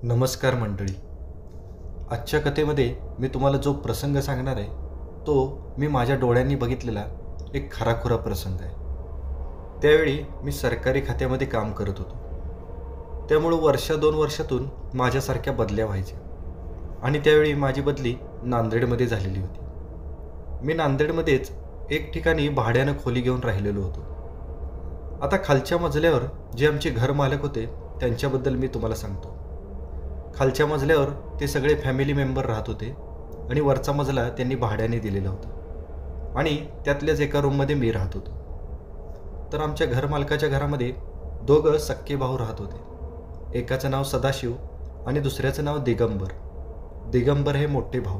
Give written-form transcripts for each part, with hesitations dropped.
नमस्कार मंडळी. आजच्या कथेमध्ये मी तुम्हाला जो प्रसंग सांगणार आहे तो मी माझ्या डोळ्यांनी बघितलेला एक खराखुरा प्रसंग आहे. त्यावेळी मी सरकारी खात्यामध्ये काम करत होतो. त्यामुळं वर्ष 2 वर्षातून माझ्यासारख्या बदल्या व्हायच्या आणि त्यावेळी माझी बदली नांदेडमध्ये झालेली होती. मी नांदेडमध्येच एक ठिकाणी भाड्यानं खोली घेऊन राहिलेलो होतो. आता खालच्या मजल्यावर जे आमचे घर मालक होते त्यांच्याबद्दल मी तुम्हाला सांगतो. खालच्या मजल्यावर ते सगळे फॅमिली मेंबर राहत होते आणि वरचा मजला त्यांनी भाड्याने दिलेला होता आणि त्यातल्याच एका रूममध्ये मी राहत होतो. तर आमच्या घरमालकाच्या घरामध्ये दोघं सख्खे भाऊ राहत होते. एकाचं नाव सदाशिव आणि दुसऱ्याचं नाव दिगंबर. दिगंबर हे मोठे भाऊ,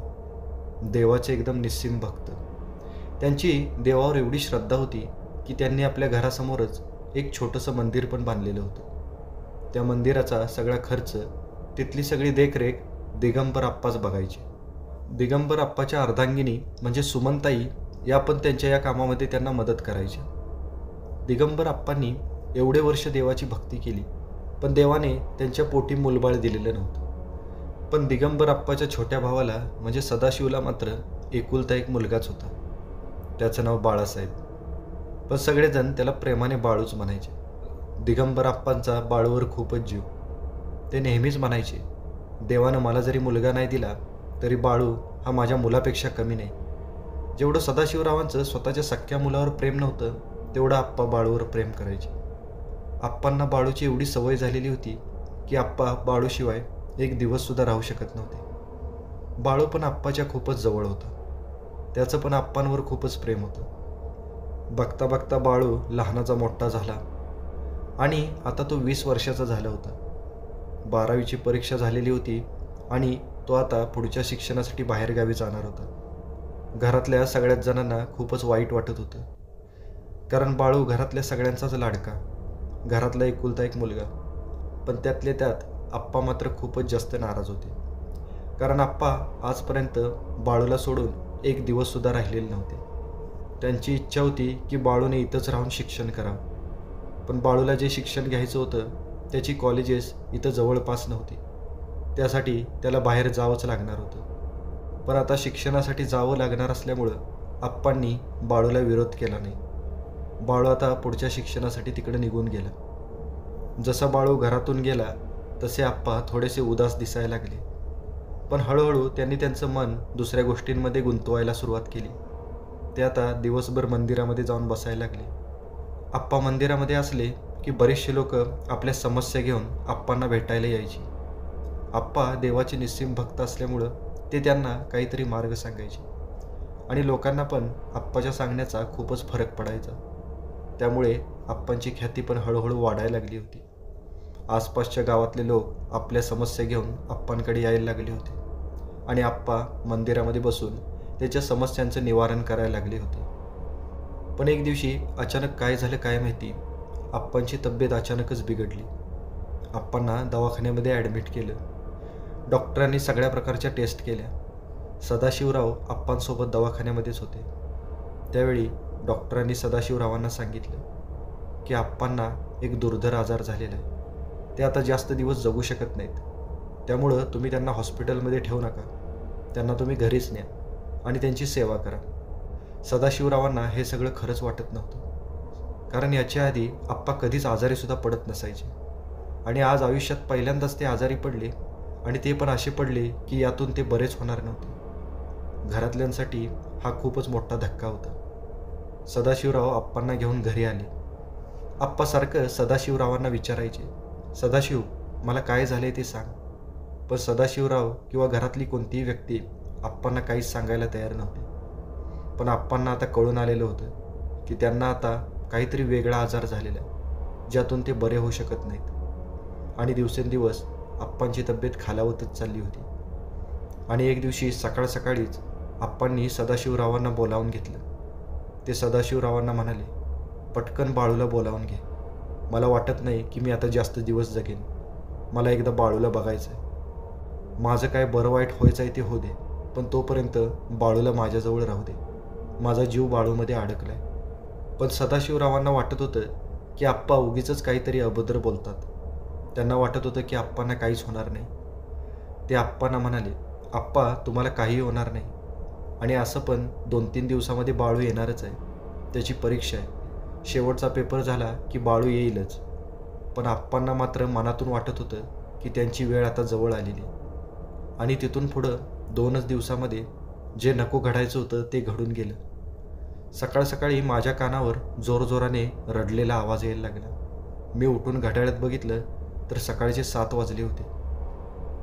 देवाचे एकदम निस्सीम भक्त. त्यांची देवावर एवढी श्रद्धा होती की त्यांनी आपल्या घरासमोरच एक छोटंसं मंदिर पण बांधलेलं होतं. त्या मंदिराचा सगळा खर्च, तिथली सगळी देखरेख दिगंबर आप्पाच बघायचे. दिगंबर आप्पाच्या अर्धांगिनी म्हणजे सुमनताई या पण त्यांच्या या कामामध्ये त्यांना मदत करायच्या. दिगंबर आप्पांनी एवढे वर्ष देवाची भक्ती केली, पण देवाने त्यांच्या पोटी मूलबाळ दिलेलं नव्हतं. पण दिगंबर आप्पाच्या छोट्या भावाला म्हणजे सदाशिवला मात्र एकुलता एक मुलगाच होता. त्याचं नाव बाळासाहेब, पण सगळेजण त्याला प्रेमाने बाळूच म्हणायचे. दिगंबर आप्पांचा बाळूवर खूपच जीव. ते नेहमीच म्हणायचे, देवानं मला जरी मुलगा नाही दिला तरी बाळू हा माझ्या मुलापेक्षा कमी नाही. जेवढं सदाशिवरावांचं स्वतःच्या सख्ख्या मुलावर प्रेम नव्हतं तेवढं आप्पा बाळूवर प्रेम करायचे. आप्पांना बाळूची एवढी सवय झालेली होती की आप्पा बाळूशिवाय एक दिवससुद्धा राहू शकत नव्हते. बाळू पण आप्पाच्या खूपच जवळ होता. त्याचं पण आप्पांवर खूपच प्रेम होतं. बघता बघता बाळू लहानाचा मोठा झाला आणि आता तो 20 वर्षाचा झाला होता. 12वीची परीक्षा झालेली होती आणि तो आता पुढच्या शिक्षणासाठी बाहेरगावी जाणार होता. घरातल्या सगळ्याच जणांना खूपच वाईट वाटत होतं, कारण बाळू घरातल्या सगळ्यांचाच लाडका, घरातला एकुलता एक मुलगा. पण त्यातले त्यात आप्पा मात्र खूपच जास्त नाराज होते, कारण आप्पा आजपर्यंत बाळूला सोडून एक दिवससुद्धा राहिलेले नव्हते. त्यांची इच्छा होती की बाळूने इथंच राहून शिक्षण करावं, पण बाळूला जे शिक्षण घ्यायचं होतं त्याची कॉलेजेस इथं जवळपास नव्हती. त्यासाठी त्याला बाहेर जावंच लागणार होतं. पण आता शिक्षणासाठी जावं लागणार असल्यामुळं आप्पांनी बाळूला विरोध केला नाही. बाळू आता पुढच्या शिक्षणासाठी तिकडे निघून गेला. जसा बाळू घरातून गेला तसे आप्पा थोडेसे उदास दिसायला लागले. पण हळूहळू त्यांनी त्यांचं मन दुसऱ्या गोष्टींमध्ये गुंतवायला सुरुवात केली. ते आता दिवसभर मंदिरामध्ये जाऊन बसायला लागले. आप्पा मंदिरामध्ये असले की बरेचसे लोक आपल्या समस्या घेऊन आप्पांना भेटायला यायची. आप्पा देवाचे निस्सीम भक्त असल्यामुळं ते त्यांना काहीतरी मार्ग सांगायचे आणि लोकांना पण आप्पाच्या सांगण्याचा खूपच फरक पडायचा. त्यामुळे आप्पांची ख्याती पण हळूहळू वाढायला लागली होती. आसपासच्या गावातले लोक आपल्या समस्या घेऊन आप्पांकडे यायला लागले होते आणि आप्पा मंदिरामध्ये बसून त्याच्या समस्यांचं निवारण करायला लागले होते. पण एक दिवशी अचानक काय झालं काय माहिती, आप्पांची तब्येत अचानकच बिघडली. आप्पांना दवाखान्यामध्ये ॲडमिट केलं. डॉक्टरांनी सगळ्या प्रकारच्या टेस्ट केल्या. सदाशिवराव आप्पांसोबत दवाखान्यामध्येच होते. त्यावेळी डॉक्टरांनी सदाशिवरावांना सांगितलं की आप्पांना एक दुर्धर आजार झालेला आहे. ते आता जास्त दिवस जगू शकत नाहीत. त्यामुळं तुम्ही त्यांना हॉस्पिटलमध्ये ठेवू नका, त्यांना तुम्ही घरीच न्या आणि त्यांची सेवा करा. सदाशिवरावांना हे सगळं खरंच वाटत नव्हतं, कारण याच्या आधी आप्पा कधीच आजारीसुद्धा पडत नसायचे आणि आज आयुष्यात पहिल्यांदाच ते आजारी पडले आणि ते पण असे पडले की यातून ते बरेच होणार नव्हते. घरातल्यांसाठी हा खूपच मोठा धक्का होता. सदाशिवराव आप्पांना घेऊन घरी आले. आप्पा सारखं सदाशिवरावांना विचारायचे, सदाशिव मला काय झाले ते सांग. पण सदाशिवराव किंवा घरातली कोणतीही व्यक्ती आप्पांना काहीच सांगायला तयार नव्हती. पण आप्पांना आता कळून आलेलं होतं की त्यांना आता काहीतरी वेगळा आजार झालेला आहे ज्यातून ते बरे होऊ शकत नाहीत आणि दिवसेंदिवस आप्पांची तब्येत खालावतच चालली होती. आणि एक दिवशी सकाळ सकाळीच आप्पांनी सदाशिवरावांना बोलावून घेतलं. ते सदाशिवरावांना म्हणाले, पटकन बाळूला बोलावून घे. मला वाटत नाही की मी आता जास्त दिवस जगेन. मला एकदा बाळूला बघायचं आहे. माझं काय बरं वाईट व्हायचं आहे ते होऊ दे, पण तोपर्यंत बाळूला माझ्याजवळ राहू दे. माझा जीव बाळूमध्ये अडकला आहे. पण सदाशिवरावांना वाटत होतं की आप्पा उगीचच काहीतरी अभद्र बोलतात. त्यांना वाटत होतं की आप्पांना काहीच होणार नाही, ते आप्पांना म्हणाले, आप्पा तुम्हाला काही होणार नाही, आणि असं पण 2-3 दिवसामध्ये बाळू येणारच आहे. त्याची परीक्षा आहे. शेवटचा पेपर झाला की बाळू येईलच. पण आप्पांना मात्र मनातून वाटत होतं की त्यांची वेळ आता जवळ आलेली. आणि तिथून पुढं 2च दिवसामध्ये जे नको घडायचं होतं ते घडून गेलं. सकाळ सकाळी माझ्या कानावर जोरजोराने रडलेला आवाज यायला लागला. मी उठून घड्याळात बघितलं तर सकाळचे 7 वाजले होते.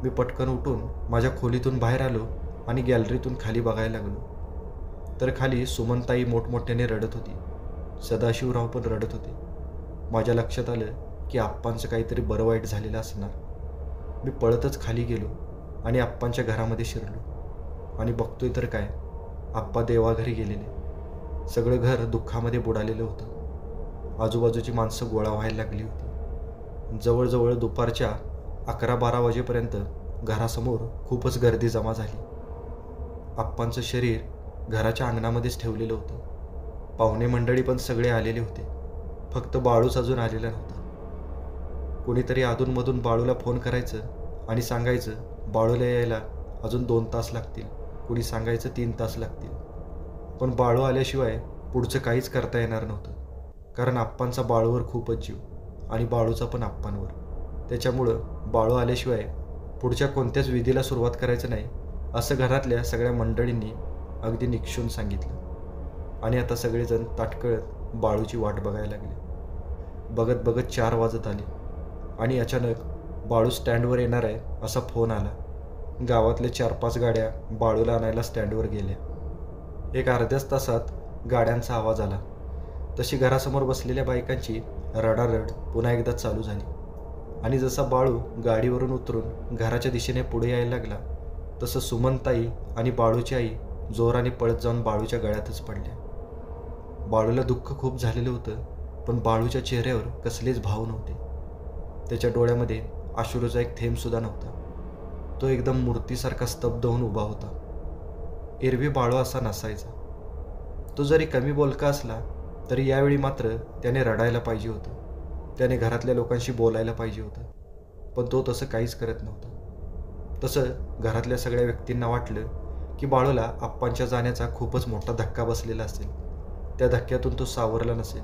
मी पटकन उठून माझ्या खोलीतून बाहेर आलो आणि गॅलरीतून खाली बघायला लागलो. तर खाली सुमनताई मोठमोठ्याने रडत होती. सदाशिवराव पण रडत होते. माझ्या लक्षात आलं की आप्पांचं काहीतरी बरं वाईट झालेलं असणार. मी पळतच खाली गेलो आणि आप्पांच्या घरामध्ये शिरलो आणि बघतोय तर काय, आप्पा देवाघरी गेलेले. सगळं घर दुःखामध्ये बुडालेलं होतं. आजूबाजूची माणसं गोळा व्हायला लागली होती. जवळजवळ दुपारच्या 11-12 वाजेपर्यंत घरासमोर खूपच गर्दी जमा झाली. आप्पांचं शरीर घराच्या अंगणामध्येच ठेवलेलं होतं. पाहुणे मंडळी पण सगळे आलेले होते. फक्त बाळूच अजून आलेला नव्हता. कोणीतरी अधूनमधून बाळूला फोन करायचं आणि सांगायचं बाळूला यायला अजून 2 तास लागतील. कुणी सांगायचं 3 तास लागतील. पण बाळू आल्याशिवाय पुढचं काहीच करता येणार नव्हतं. कारण आप्पांचा बाळूवर खूपच जीव आणि बाळूचा पण आप्पांवर. त्याच्यामुळं बाळू आल्याशिवाय पुढच्या कोणत्याच विधीला सुरुवात करायचं नाही असं घरातल्या सगळ्या मंडळींनी अगदी निक्षून सांगितलं. आणि आता सगळेजण ताटकळत बाळूची वाट बघायला लागले. बघत बघत 4 वाजत आले आणि अचानक बाळू स्टँडवर येणार आहे असा फोन आला. गावातले 4-5 गाड्या बाळूला आणायला स्टँडवर गेल्या. एक अर्ध्याच तासात गाड्यांचा आवाज आला. तशी घरासमोर बसलेल्या बायकांची रडारड पुन्हा एकदा चालू झाली. आणि जसा बाळू गाडीवरून उतरून घराच्या दिशेने पुढे यायला लागला तसं सुमनताई आणि बाळूची आई जोराने पळत जाऊन बाळूच्या गळ्यातच पडल्या. बाळूला दुःख खूप झालेलं होतं, पण बाळूच्या चेहऱ्यावर कसलेच भाव नव्हते. त्याच्या डोळ्यामध्ये अश्रूचा एक थेंबसुद्धा नव्हता. तो एकदम मूर्तीसारखा स्तब्ध होऊन उभा होता. एरवी बाळू असा नसायचा. तो जरी कमी बोलका असला तरी यावेळी मात्र त्याने रडायला पाहिजे होतं. त्याने घरातल्या लोकांशी बोलायला पाहिजे होतं. पण तो तसं काहीच करत नव्हतं. तसं घरातल्या सगळ्या व्यक्तींना वाटलं की बाळूला आप्पांच्या जाण्याचा खूपच मोठा धक्का बसलेला असेल. त्या धक्क्यातून तो सावरला नसेल.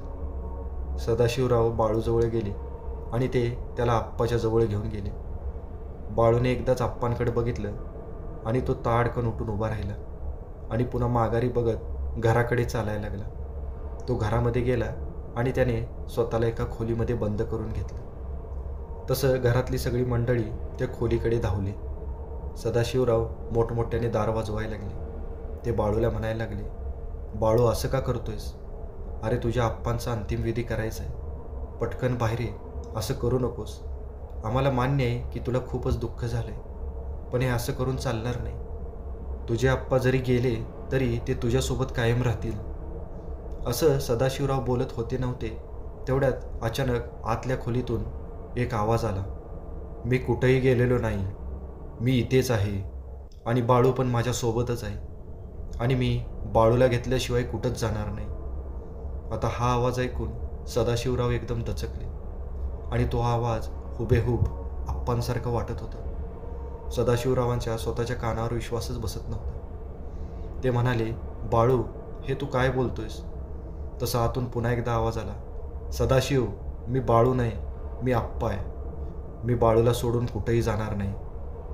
सदाशिवराव बाळूजवळ गेले आणि ते त्याला आप्पाच्या जवळ घेऊन गेले. बाळूने एकदाच आप्पांकडे बघितलं आणि तो ताडकन उठून उभा राहिला आणि पुन्हा माघारी बघत घराकडे चालायला लागला. तो घरामध्ये गेला आणि त्याने स्वतःला एका खोलीमध्ये बंद करून घेतलं. तसं घरातली सगळी मंडळी त्या खोलीकडे धावली. सदाशिवराव मोठमोठ्याने दार वाजवायला लागले. ते बाळूला म्हणायला लागले, बाळू असं का करतोयस? अरे तुझ्या आप्पांचा अंतिम विधी करायचा आहे. पटकन बाहेर ये. असं करू नकोस. आम्हाला मान्य आहे की तुला खूपच दुःख झालं आहे, पण हे असं करून चालणार नाही. तुझे आप्पा जरी गेले तरी ते तुझ्यासोबत कायम राहतील. असं सदाशिवराव बोलत होते नव्हते तेवढ्यात अचानक आतल्या खोलीतून एक आवाज आला. मी कुठेही गेलेलो नाही. मी इथेच आहे आणि बाळू पण माझ्यासोबतच आहे आणि मी बाळूला घेतल्याशिवाय कुठंच जाणार नाही. आता हा आवाज ऐकून सदाशिवराव एकदम दचकले आणि तो आवाज हुबेहूब आप्पांसारखं वाटत होता. सदाशिवरावांच्या स्वतःच्या कानावर विश्वासच बसत नव्हता. ते म्हणाले, बाळू हे तू काय बोलतोयस? तसा आतून पुन्हा एकदा आवाज आला, सदाशिव मी बाळू नाही, मी आप्पा आहे. मी बाळूला सोडून कुठेही जाणार नाही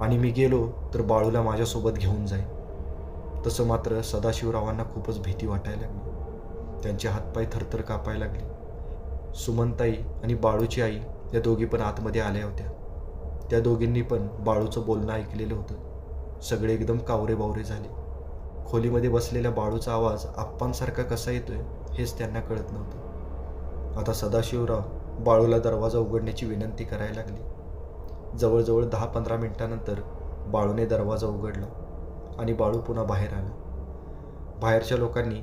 आणि मी गेलो तर बाळूला माझ्यासोबत घेऊन जाईन. तसं मात्र सदाशिवरावांना खूपच भीती वाटायला लागली. त्यांचे हातपाय थरथर कापायला लागले. सुमनताई आणि बाळूची आई या दोघी पण आतमध्ये आल्या होत्या. त्या दोघींनी पण बाळूचं बोलणं ऐकलेलं होतं. सगळे एकदम कावरेबावरे झाले. खोलीमध्ये बसलेल्या बाळूचा आवाज आप्पांसारखा कसा येतोय हेच त्यांना कळत नव्हतं. आता सदाशिवराव बाळूला दरवाजा उघडण्याची विनंती करायला लागली. जवळजवळ 10-15 मिनिटानंतर बाळूने दरवाजा उघडला आणि बाळू पुन्हा बाहेर आला. बाहेरच्या लोकांनी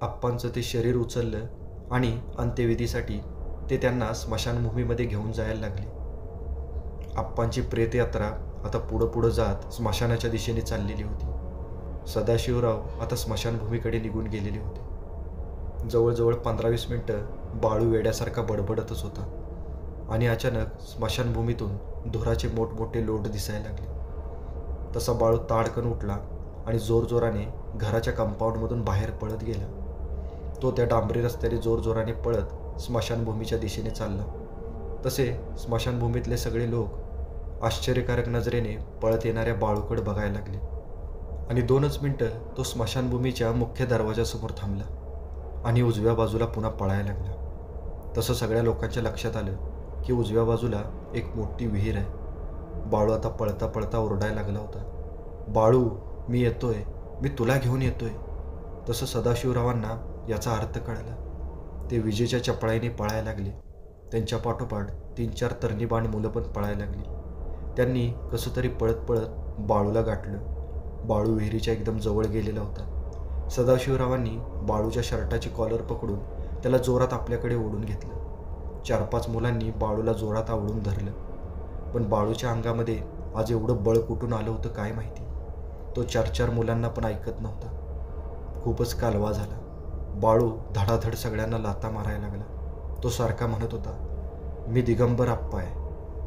आप्पांचं ते शरीर उचललं आणि अंत्यविधीसाठी ते त्यांना स्मशानभूमीमध्ये घेऊन जायला लागले. आप्पांची प्रेतयात्रा आता पुढं जात स्मशानाच्या दिशेने चाललेली होती. सदाशिवराव आता स्मशानभूमीकडे निघून गेलेले होते. जवळजवळ 15-20 मिनिटं बाळू वेड्यासारखा बडबडतच होता आणि अचानक स्मशानभूमीतून धुराचे मोठमोठे लोट दिसायला लागले. तसा बाळू ताडकन उठला आणि जोरजोराने घराच्या कंपाऊंडमधून बाहेर पळत गेला. तो त्या डांबरी रस्त्याने जोरजोराने पळत स्मशानभूमीच्या दिशेने चालला. तसे स्मशानभूमीतले सगळे लोक आश्चर्यकारक नजरेने पळत येणाऱ्या बाळूकडे बघायला लागले आणि 2च मिनिटं तो स्मशानभूमीच्या मुख्य दरवाजासमोर थांबला आणि उजव्या बाजूला पुन्हा पळायला लागला. तसं सगळ्या लोकांच्या लक्षात आलं की उजव्या बाजूला एक मोठी विहीर आहे. बाळू आता पळता पळता ओरडायला लागला होता, बाळू मी येतोय, मी तुला घेऊन येतोय. तसं सदाशिवरावांना याचा अर्थ कळला. ते विजेच्या चपळाईने पळायला लागले. त्यांच्या पाठोपाठ 3-4 तरणीबाण मुलं पण पळायला लागली. त्यांनी कसं तरी पळत पळत बाळूला गाठलं. बाळू विहिरीच्या एकदम जवळ गेलेला होता. सदाशिवरावांनी बाळूच्या शर्टाची कॉलर पकडून त्याला जोरात आपल्याकडे ओढून घेतलं. 4-5 मुलांनी बाळूला जोरात आवळून धरलं. पण बाळूच्या अंगामध्ये आज एवढं बळ कुठून आलं होतं काय माहिती. तो 4-4 मुलांना पण ऐकत नव्हता. खूपच कालवा झाला. बाळू धडाधड सगळ्यांना लाथा मारायला लागला. तो सारखा म्हणत होता, मी दिगंबर आप्पा आहे,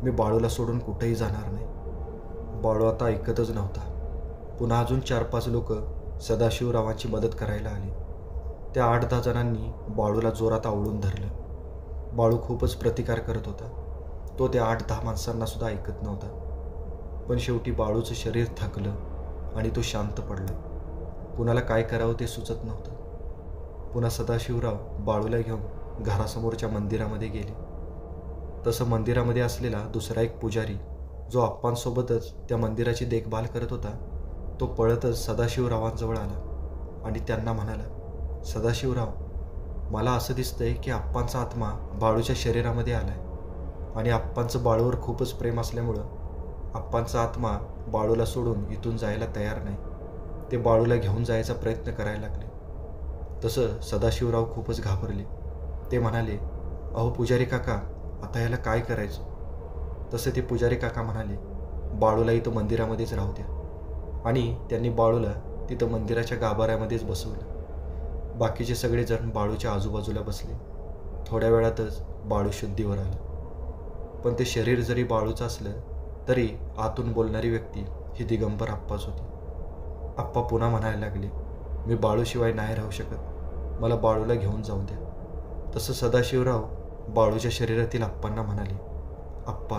मी बाळूला सोडून कुठेही जाणार नाही. बाळू आता ऐकतच नव्हता. पुन्हा अजून 4-5 लोक सदाशिवरावांची मदत करायला आली. त्या 8-10 जणांनी बाळूला जोरात आवळून धरलं. बाळू खूपच प्रतिकार करत होता. तो त्या 8-10 माणसांना सुद्धा ऐकत नव्हता. पण शेवटी बाळूचं शरीर थकलं आणि तो शांत पडला. कुणाला काय करावं ते सुचत नव्हतं. पुन्हा सदाशिवराव बाळूला घेऊन घरासमोरच्या मंदिरामध्ये गेले. तसं मंदिरामध्ये असलेला दुसरा एक पुजारी जो आप्पांसोबतच त्या मंदिराची देखभाल करत होता, तो पळतच सदाशिवरावांजवळ आला आणि त्यांना म्हणाला, सदाशिवराव, मला असं दिसतंय की आप्पांचा आत्मा बाळूच्या शरीरामध्ये आलाय आणि आप्पांचं बाळूवर खूपच प्रेम असल्यामुळं आप्पांचा आत्मा बाळूला सोडून इथून जायला तयार नाही. ते बाळूला घेऊन जायचा प्रयत्न करायला लागले. तसं सदाशिवराव खूपच घाबरले. ते म्हणाले, अहो पुजारी काका, आता याला काय करायचं. तसं ते पुजारी काका म्हणाले, बाळूला इथं मंदिरामध्येच राहू द्या. आणि त्यांनी बाळूला तिथं मंदिराच्या गाभाऱ्यामध्येच बसवलं. बाकीचे सगळेजण बाळूच्या आजूबाजूला बसले. थोड्या वेळातच बाळू शुद्धीवर आला. पण ते शरीर जरी बाळूचं असलं तरी आतून बोलणारी व्यक्ती ही दिगंबर आप्पाच होती. आप्पा पुन्हा म्हणायला लागले, मी बाळूशिवाय नाही राहू शकत, मला बाळूला घेऊन जाऊ द्या. तसं सदाशिवराव बाळूच्या शरीरातील आप्पांना म्हणाले, आप्पा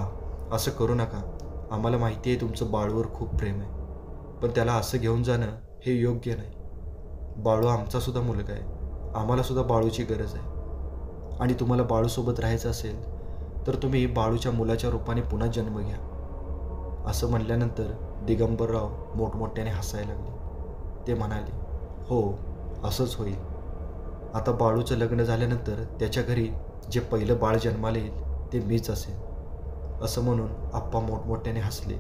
असं करू नका, आम्हाला माहिती आहे तुमचं बाळूवर खूप प्रेम आहे, पण त्याला असं घेऊन जाणं हे योग्य नाही. बाळू आमचासुद्धा मुलगा आहे, आम्हालासुद्धा बाळूची गरज आहे. आणि तुम्हाला बाळूसोबत राहायचं असेल तर तुम्ही बाळूच्या मुलाच्या रूपाने पुन्हा जन्म घ्या. असं म्हणल्यानंतर दिगंबरराव मोठमोठ्याने हसायला लागले. ते म्हणाले, हो असंच होईल. आता बाळूचं लग्न झाल्यानंतर त्याच्या घरी जे पहिलं बाळ जन्माला येईल ते मीच असेल. असं म्हणून आप्पा मोठमोठ्याने हसले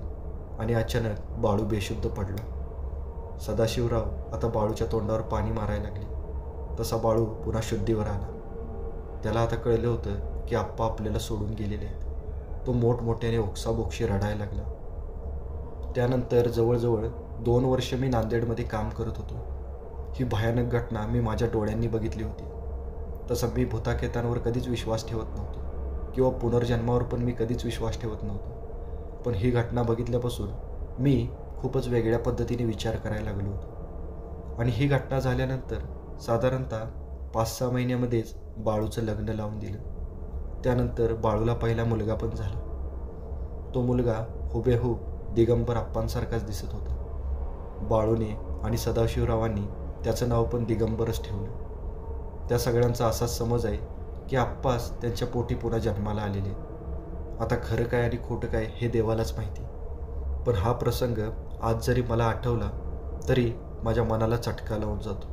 आणि अचानक बाळू बेशुद्ध पडला. सदाशिवराव आता बाळूच्या तोंडावर पाणी मारायला लागले. तसा बाळू पुन्हा शुद्धीवर आला. त्याला आता कळलं होतं की आप्पा आपल्याला सोडून गेलेले आहेत. तो मोठमोठ्याने ओक्साबोक्षी रडायला लागला. त्यानंतर जवळजवळ 2 वर्ष मी नांदेडमध्ये काम करत होतो. ही भयानक घटना मी माझ्या डोळ्यांनी बघितली होती. तसं मी भूताखेतांवर कधीच विश्वास ठेवत नव्हतो किंवा पुनर्जन्मावर पण मी कधीच विश्वास ठेवत नव्हतो. पण ही घटना बघितल्यापासून मी खूपच वेगळ्या पद्धतीने विचार करायला लागलो होतो. आणि ही घटना झाल्यानंतर साधारणतः 5-6 महिन्यामध्येच बाळूचं लग्न लावून दिलं. त्यानंतर बाळूला पहिला मुलगा पण झाला. तो मुलगा हुबेहूब दिगंबर आप्पांसारखाच दिसत होता. बाळूने आणि सदाशिवरावांनी त्याचं नाव पण दिगंबरच ठेवलं. त्या सगळ्यांचा असाच समज आहे की आप्पाच त्यांच्या पोटी पुन्हा जन्माला आलेले. आता खरं काय आणि खोटं काय हे देवालाच माहिती. पण हा प्रसंग आज जरी मला आठवला तरी माझ्या मनाला चटका लावून जातो.